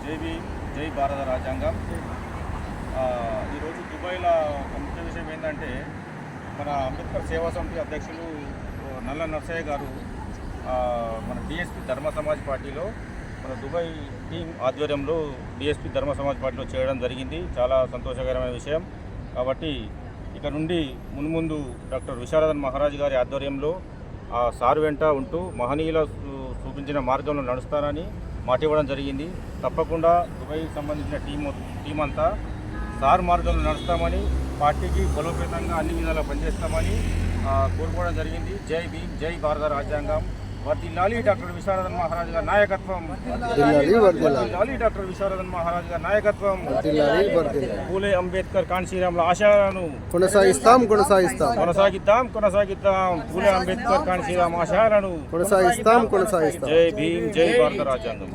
జై భారత రాజ్యాంగం. ఈరోజు దుబాయ్లో ఒక ముఖ్య విషయం ఏంటంటే మన అంబేద్కర్ సేవా సమితి అధ్యక్షులు నల్ల నర్సయ్య గారు మన డిఎస్పీ ధర్మ సమాజ్ పార్టీలో మన దుబాయ్ టీం ఆధ్వర్యంలో డిఎస్పీ ధర్మ సమాజ్ పార్టీలో చేయడం జరిగింది. చాలా సంతోషకరమైన విషయం. కాబట్టి ఇక నుండి మున్ముందు డాక్టర్ విశారదన్ మహారాజ్ గారి ఆధ్వర్యంలో ఆ సారు వెంట ఉంటూ మహనీయుల చూపించిన మార్గంలో నడుస్తారని మాట ఇవ్వడం జరిగింది. తప్పకుండా దుబాయ్కి సంబంధించిన టీం అంతా సార్ మార్గంలో నడుస్తామని, పార్టీకి బలోపేతంగా అన్ని విధాలా పనిచేస్తామని కోరుకోవడం జరిగింది. జై భీమ్, జై భారత రాజ్యాంగం. వర్ధిల్లాలి డాక్టర్ విశారదన్ మహారాజ్ గారి నాయకత్వం. వర్ధిల్లాలి డాక్టర్ విశారదన్ మహారాజ్ గారి నాయకత్వం. పూలే అంబేద్కర్ కాన్సీరాముల ఆశయాలను కొనసాగిద్దాం. పూలే అంబేద్కర్ కాన్సీరామ్ ఆశయాలను కొనసాగిస్తాం. జై భీమ్, జై భారత రాజ్యాంగం.